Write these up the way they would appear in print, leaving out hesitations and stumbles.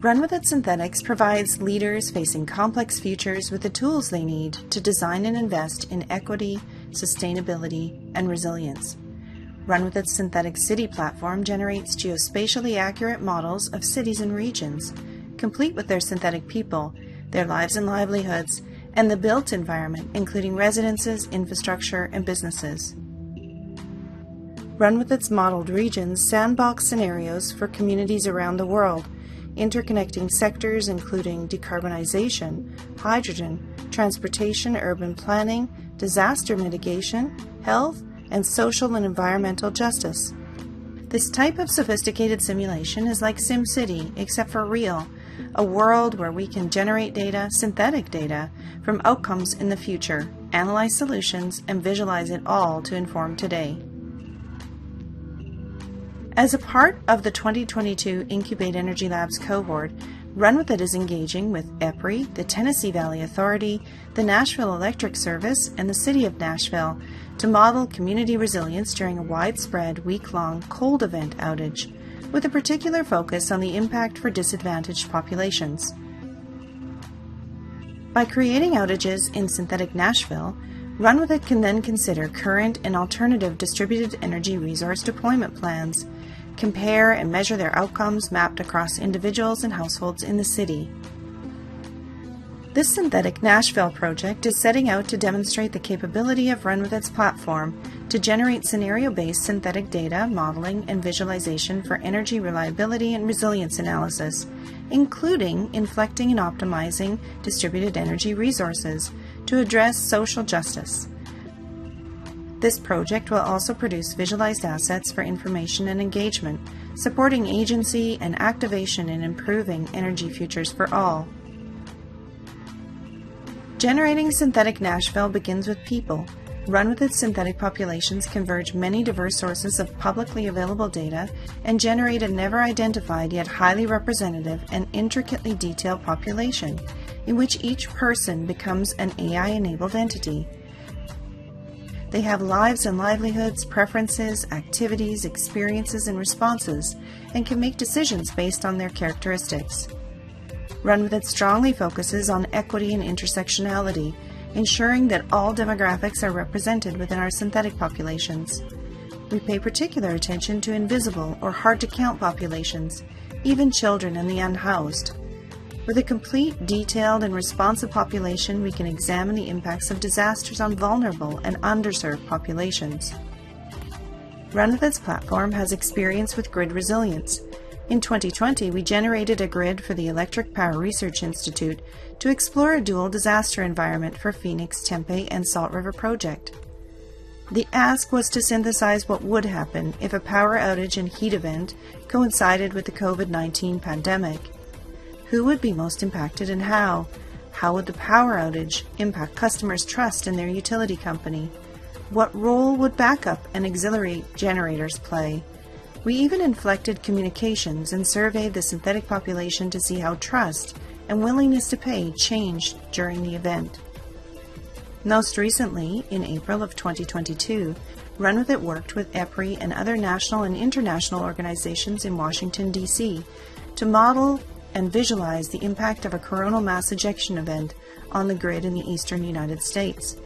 RUNWITHIT Synthetics provides leaders facing complex futures with the tools they need to design and invest in equity, sustainability, and resilience. RUNWITHIT's synthetic city platform generates geospatially accurate models of cities and regions, complete with their synthetic people, their lives and livelihoods, and the built environment, including residences, infrastructure, and businesses. RUNWITHIT's modeled regions sandbox scenarios for communities around the world, interconnecting sectors including decarbonization, hydrogen, transportation, urban planning, disaster mitigation, health, and social and environmental justice. This type of sophisticated simulation is like SimCity, except for real, a world where we can generate data, synthetic data, from outcomes in the future, analyze solutions, and visualize it all to inform today. As a part of the 2022 Incubatenergy Labs cohort, RUNWITHIT is engaging with EPRI, the Tennessee Valley Authority, the Nashville Electric Service, and the City of Nashville to model community resilience during a widespread week-long cold event outage, with a particular focus on the impact for disadvantaged populations. By creating outages in synthetic Nashville, RUNWITHIT can then consider current and alternative distributed energy resource deployment plans, compare and measure their outcomes mapped across individuals and households in the city. This synthetic Nashville project is setting out to demonstrate the capability of RUNWITHIT's platform to generate scenario-based synthetic data, modeling, and visualization for energy reliability and resilience analysis, including inflecting and optimizing distributed energy resources to address social justice. This project will also produce visualized assets for information and engagement, supporting agency and activation in improving energy futures for all. Generating synthetic Nashville begins with people. RUNWITHIT's synthetic populations converge many diverse sources of publicly available data and generate a never-identified yet highly representative and intricately detailed population, in which each person becomes an AI-enabled entity. They have lives and livelihoods, preferences, activities, experiences, and responses, and can make decisions based on their characteristics. RUNWITHIT strongly focuses on equity and intersectionality, ensuring that all demographics are represented within our synthetic populations. We pay particular attention to invisible or hard-to-count populations, even children and the unhoused. With a complete, detailed, and responsive population, we can examine the impacts of disasters on vulnerable and underserved populations. RUNWITHIT's platform has experience with grid resilience. In 2020, we generated a grid for the Electric Power Research Institute to explore a dual disaster environment for Phoenix, Tempe, and Salt River project. The ask was to synthesize what would happen if a power outage and heat event coincided with the COVID-19 pandemic. Who would be most impacted and how? How would the power outage impact customers' trust in their utility company? What role would backup and auxiliary generators play? We even inflected communications and surveyed the synthetic population to see how trust and willingness to pay changed during the event. Most recently, in April of 2022, RUNWITHIT worked with EPRI and other national and international organizations in Washington, D.C. to model and visualize the impact of a coronal mass ejection event on the grid in the eastern United States.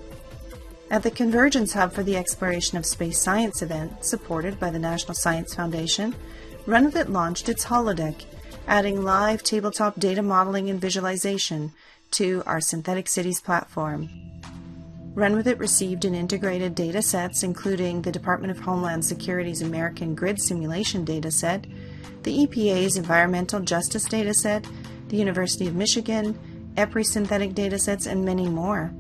At the Convergence Hub for the Exploration of Space Science event, supported by the National Science Foundation, RUNWITHIT launched its holodeck, adding live tabletop data modeling and visualization to our Synthetic Cities platform. RUNWITHIT received an integrated data sets including the Department of Homeland Security's American Grid Simulation dataset, the EPA's Environmental Justice dataset, the University of Michigan, EPRI synthetic datasets, and many more.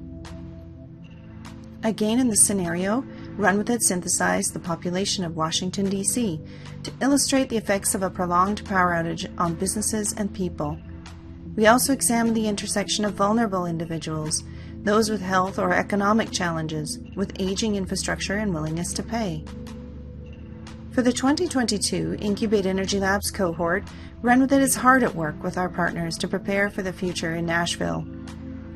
Again in this scenario, RUNWITHIT synthesized the population of Washington, D.C. to illustrate the effects of a prolonged power outage on businesses and people. We also examined the intersection of vulnerable individuals, those with health or economic challenges, with aging infrastructure and willingness to pay. For the 2022 Incubatenergy Labs cohort, RUNWITHIT is hard at work with our partners to prepare for the future in Nashville.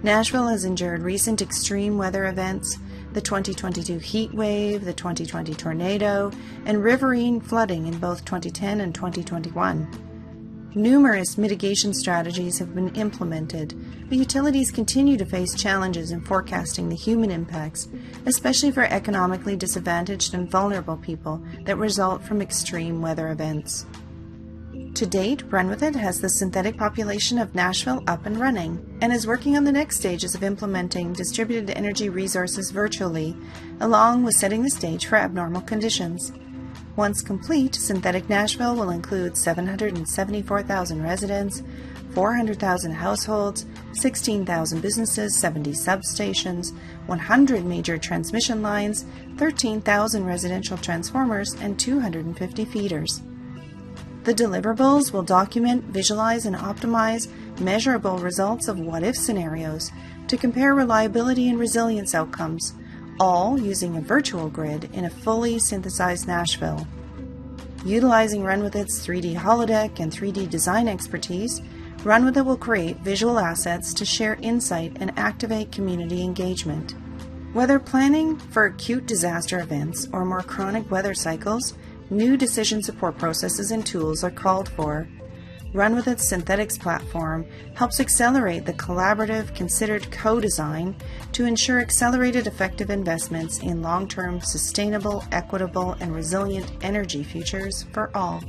Nashville has endured recent extreme weather events, the 2022 heat wave, the 2020 tornado, and riverine flooding in both 2010 and 2021. Numerous mitigation strategies have been implemented, but utilities continue to face challenges in forecasting the human impacts, especially for economically disadvantaged and vulnerable people that result from extreme weather events. To date, RUNWITHIT has the synthetic population of Nashville up and running and is working on the next stages of implementing distributed energy resources virtually, along with setting the stage for abnormal conditions. Once complete, Synthetic Nashville will include 774,000 residents, 400,000 households, 16,000 businesses, 70 substations, 100 major transmission lines, 13,000 residential transformers, and 250 feeders. The deliverables will document, visualize, and optimize measurable results of what-if scenarios to compare reliability and resilience outcomes, all using a virtual grid in a fully synthesized Nashville. Utilizing RUNWITHIT's 3D holodeck and 3D design expertise, RUNWITHIT will create visual assets to share insight and activate community engagement. Whether planning for acute disaster events or more chronic weather cycles, new decision support processes and tools are called for. RUNWITHIT's Synthetics platform helps accelerate the collaborative, considered co-design to ensure accelerated effective investments in long-term, sustainable, equitable, and resilient energy futures for all.